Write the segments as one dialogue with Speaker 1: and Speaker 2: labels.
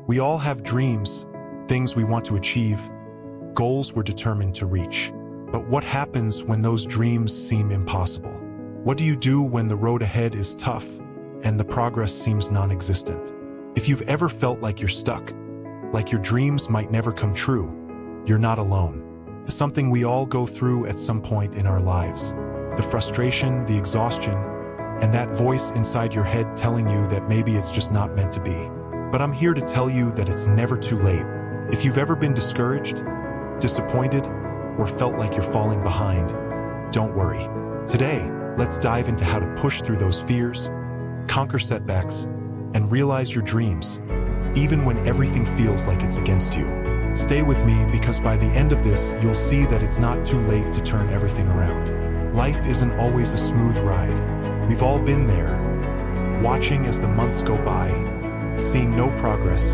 Speaker 1: We all have dreams, things we want to achieve, goals we're determined to reach. But what happens when those dreams seem impossible? What do you do when the road ahead is tough and the progress seems non-existent? If you've ever felt like you're stuck, like your dreams might never come true, you're not alone. It's something we all go through at some point in our lives. The frustration, the exhaustion, and that voice inside your head telling you that maybe it's just not meant to be. But I'm here to tell you that it's never too late. If you've ever been discouraged, disappointed, or felt like you're falling behind, don't worry. Today, let's dive into how to push through those fears, conquer setbacks, and realize your dreams, even when everything feels like it's against you. Stay with me because by the end of this, you'll see that it's not too late to turn everything around. Life isn't always a smooth ride. We've all been there, watching as the months go by, seeing no progress,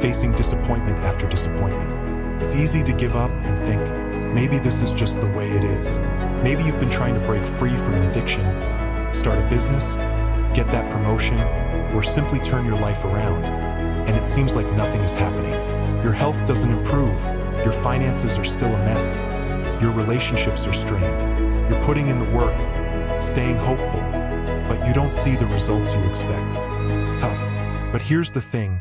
Speaker 1: facing disappointment after disappointment. It's easy to give up and think, maybe this is just the way it is. Maybe you've been trying to break free from an addiction, start a business, get that promotion, or simply turn your life around, and it seems like nothing is happening. Your health doesn't improve, your finances are still a mess, your relationships are strained. You're putting in the work, staying hopeful, but you don't see the results you expect. It's tough. But here's the thing,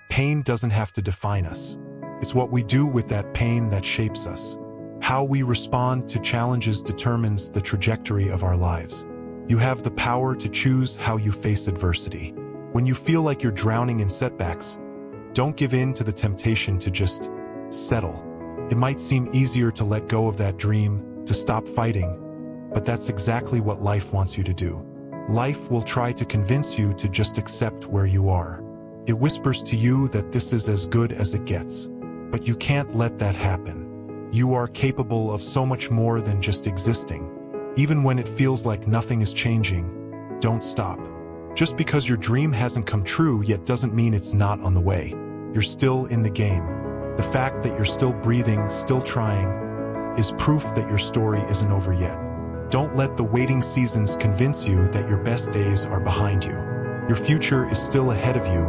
Speaker 1: pain doesn't have to define us. It's what we do with that pain that shapes us. How we respond to challenges determines the trajectory of our lives. You have the power to choose how you face adversity. When you feel like you're drowning in setbacks, don't give in to the temptation to just settle. It might seem easier to let go of that dream, to stop fighting, but that's exactly what life wants you to do. Life will try to convince you to just accept where you are. It whispers to you that this is as good as it gets, but you can't let that happen. You are capable of so much more than just existing. Even when it feels like nothing is changing, don't stop. Just because your dream hasn't come true yet doesn't mean it's not on the way. You're still in the game. The fact that you're still breathing, still trying, is proof that your story isn't over yet. Don't let the waiting seasons convince you that your best days are behind you. Your future is still ahead of you,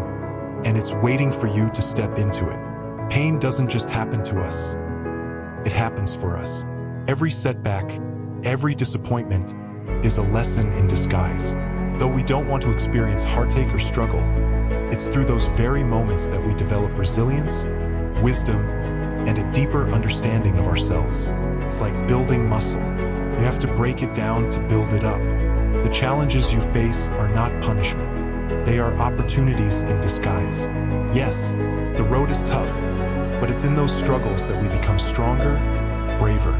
Speaker 1: and it's waiting for you to step into it. Pain doesn't just happen to us. It happens for us. Every setback, every disappointment is a lesson in disguise. Though we don't want to experience heartache or struggle, it's through those very moments that we develop resilience, wisdom, and a deeper understanding of ourselves. It's like building muscle. You have to break it down to build it up. The challenges you face are not punishment. They are opportunities in disguise. Yes, the road is tough, but it's in those struggles that we become stronger, braver,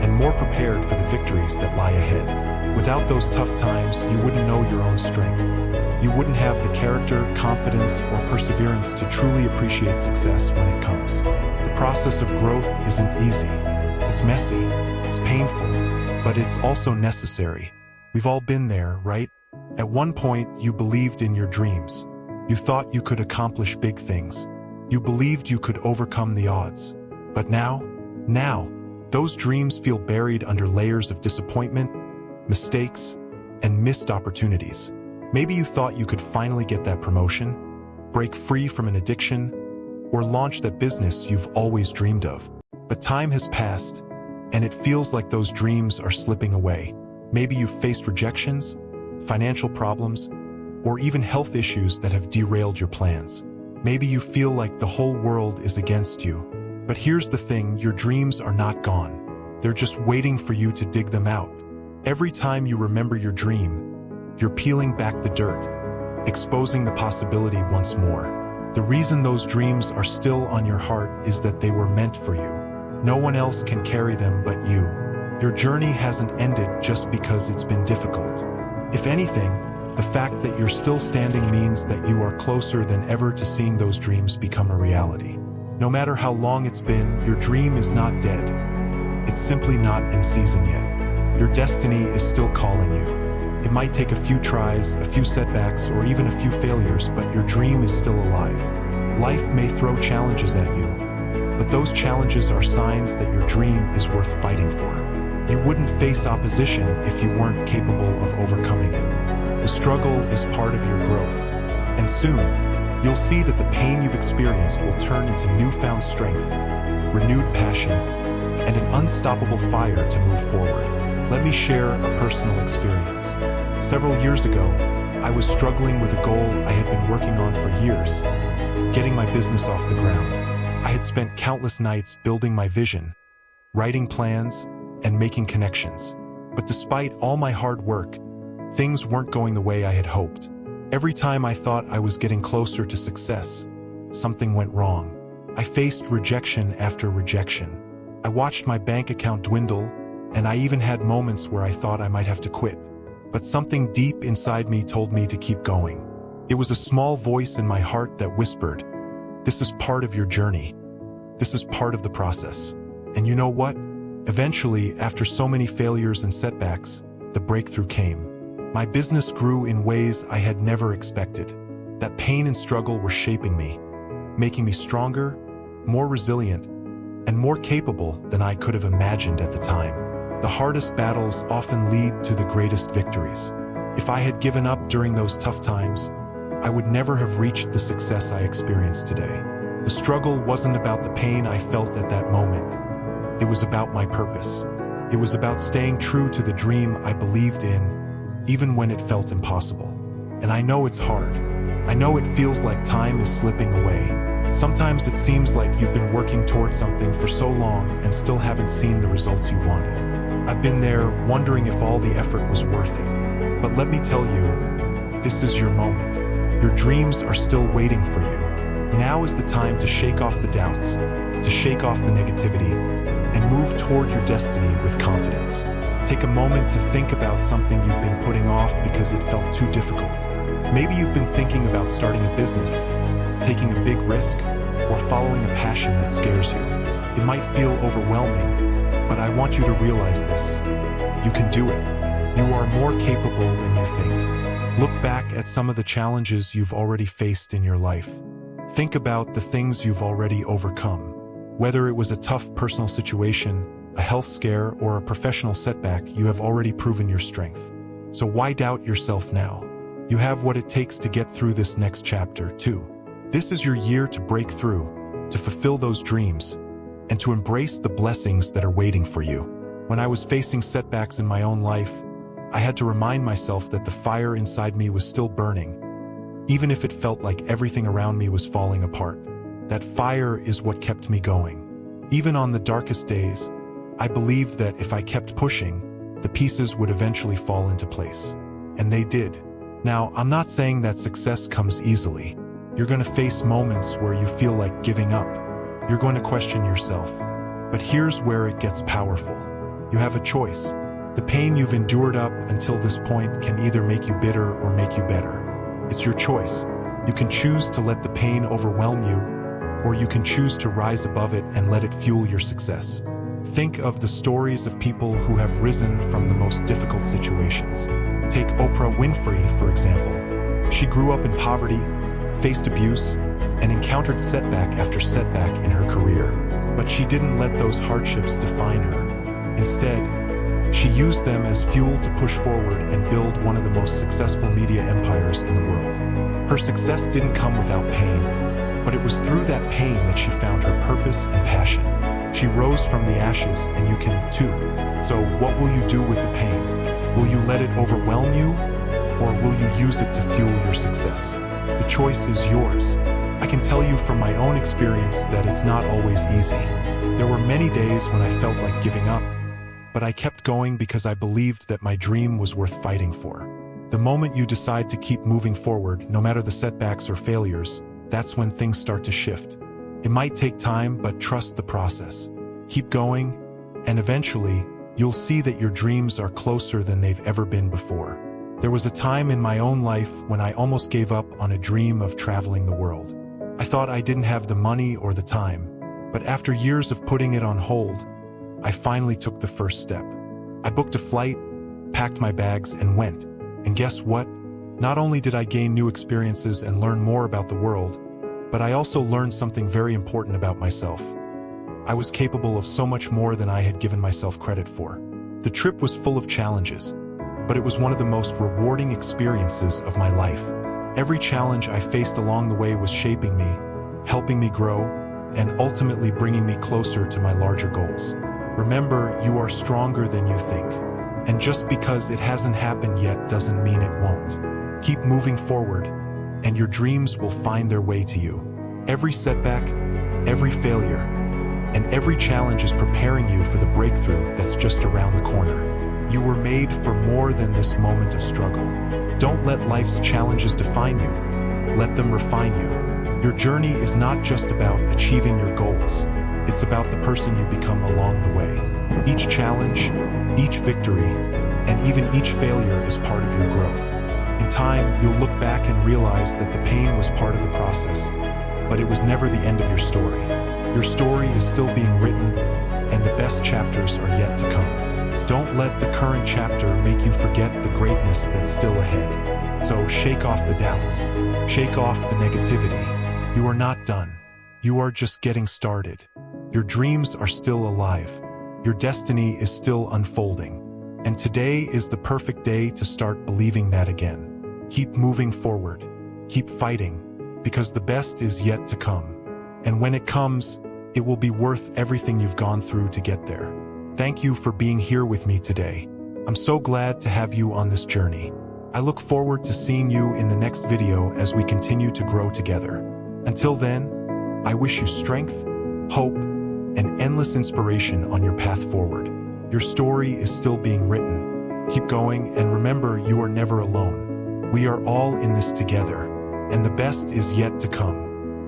Speaker 1: and more prepared for the victories that lie ahead. Without those tough times, you wouldn't know your own strength. You wouldn't have the character, confidence, or perseverance to truly appreciate success when it comes. The process of growth isn't easy. It's messy, it's painful, but it's also necessary. We've all been there, right? At one point, you believed in your dreams. You thought you could accomplish big things. You believed you could overcome the odds. But now, those dreams feel buried under layers of disappointment, mistakes, and missed opportunities. Maybe you thought you could finally get that promotion, break free from an addiction, or launch that business you've always dreamed of. But time has passed, and it feels like those dreams are slipping away. Maybe you've faced rejections, financial problems, or even health issues that have derailed your plans. Maybe you feel like the whole world is against you. But here's the thing, your dreams are not gone. They're just waiting for you to dig them out. Every time you remember your dream, you're peeling back the dirt, exposing the possibility once more. The reason those dreams are still on your heart is that they were meant for you. No one else can carry them but you. Your journey hasn't ended just because it's been difficult. If anything, the fact that you're still standing means that you are closer than ever to seeing those dreams become a reality. No matter how long it's been, your dream is not dead. It's simply not in season yet. Your destiny is still calling you. It might take a few tries, a few setbacks, or even a few failures, but your dream is still alive. Life may throw challenges at you, but those challenges are signs that your dream is worth fighting for. You wouldn't face opposition if you weren't capable of overcoming it. The struggle is part of your growth, and soon, You'll see that the pain you've experienced will turn into newfound strength, renewed passion, and an unstoppable fire to move forward. Let me share a personal experience. Several years ago, I was struggling with a goal I had been working on for years, getting my business off the ground. I had spent countless nights building my vision, writing plans, and making connections. But despite all my hard work, things weren't going the way I had hoped. Every time I thought I was getting closer to success, something went wrong. I faced rejection after rejection. I watched my bank account dwindle, and I even had moments where I thought I might have to quit. But something deep inside me told me to keep going. It was a small voice in my heart that whispered, "This is part of your journey. This is part of the process." And you know what? Eventually, after so many failures and setbacks, the breakthrough came. My business grew in ways I had never expected. That pain and struggle were shaping me, making me stronger, more resilient, and more capable than I could have imagined at the time. The hardest battles often lead to the greatest victories. If I had given up during those tough times, I would never have reached the success I experience today. The struggle wasn't about the pain I felt at that moment. It was about my purpose. It was about staying true to the dream I believed in, even when it felt impossible. And I know it's hard. I know it feels like time is slipping away. Sometimes it seems like you've been working towards something for so long and still haven't seen the results you wanted. I've been there wondering if all the effort was worth it. But let me tell you, this is your moment. Your dreams are still waiting for you. Now is the time to shake off the doubts, to shake off the negativity, and move toward your destiny with confidence. Take a moment to think about something you've been putting off because it felt too difficult. Maybe you've been thinking about starting a business, taking a big risk, or following a passion that scares you. It might feel overwhelming, but I want you to realize this. You can do it. You are more capable than you think. Look back at some of the challenges you've already faced in your life. Think about the things you've already overcome. Whether it was a tough personal situation, a health scare, or a professional setback, you have already proven your strength. So why doubt yourself now? You have what it takes to get through this next chapter, too. This is your year to break through, to fulfill those dreams, and to embrace the blessings that are waiting for you. When I was facing setbacks in my own life, I had to remind myself that the fire inside me was still burning, even if it felt like everything around me was falling apart. That fire is what kept me going. Even on the darkest days, I believed that if I kept pushing, the pieces would eventually fall into place. And they did. Now, I'm not saying that success comes easily. You're going to face moments where you feel like giving up. You're going to question yourself. But here's where it gets powerful. You have a choice. The pain you've endured up until this point can either make you bitter or make you better. It's your choice. You can choose to let the pain overwhelm you, or you can choose to rise above it and let it fuel your success. Think of the stories of people who have risen from the most difficult situations. Take Oprah Winfrey, for example. She grew up in poverty, faced abuse, and encountered setback after setback in her career. But she didn't let those hardships define her. Instead, she used them as fuel to push forward and build one of the most successful media empires in the world. Her success didn't come without pain, but it was through that pain that she found her purpose and passion. She rose from the ashes, and you can too. So what will you do with the pain? Will you let it overwhelm you, or will you use it to fuel your success? The choice is yours. I can tell you from my own experience that it's not always easy. There were many days when I felt like giving up, but I kept going because I believed that my dream was worth fighting for. The moment you decide to keep moving forward, no matter the setbacks or failures, that's when things start to shift. It might take time, but trust the process. Keep going, and eventually, you'll see that your dreams are closer than they've ever been before. There was a time in my own life when I almost gave up on a dream of traveling the world. I thought I didn't have the money or the time, but after years of putting it on hold, I finally took the first step. I booked a flight, packed my bags, and went. And guess what? Not only did I gain new experiences and learn more about the world, but I also learned something very important about myself. I was capable of so much more than I had given myself credit for. The trip was full of challenges, but it was one of the most rewarding experiences of my life. Every challenge I faced along the way was shaping me, helping me grow, and ultimately bringing me closer to my larger goals. Remember, you are stronger than you think. And just because it hasn't happened yet doesn't mean it won't. Keep moving forward, and your dreams will find their way to you. Every setback, every failure, and every challenge is preparing you for the breakthrough that's just around the corner. You were made for more than this moment of struggle. Don't let life's challenges define you. Let them refine you. Your journey is not just about achieving your goals. It's about the person you become along the way. Each challenge, each victory, and even each failure is part of your growth. In time, you'll look back and realize that the pain was part of the process, but it was never the end of your story. Your story is still being written, and the best chapters are yet to come. Don't let the current chapter make you forget the greatness that's still ahead. So shake off the doubts. Shake off the negativity. You are not done. You are just getting started. Your dreams are still alive. Your destiny is still unfolding. And today is the perfect day to start believing that again. Keep moving forward. Keep fighting, because the best is yet to come. And when it comes, it will be worth everything you've gone through to get there. Thank you for being here with me today. I'm so glad to have you on this journey. I look forward to seeing you in the next video as we continue to grow together. Until then, I wish you strength, hope, and endless inspiration on your path forward. Your story is still being written. Keep going, and remember, you are never alone. We are all in this together, and the best is yet to come.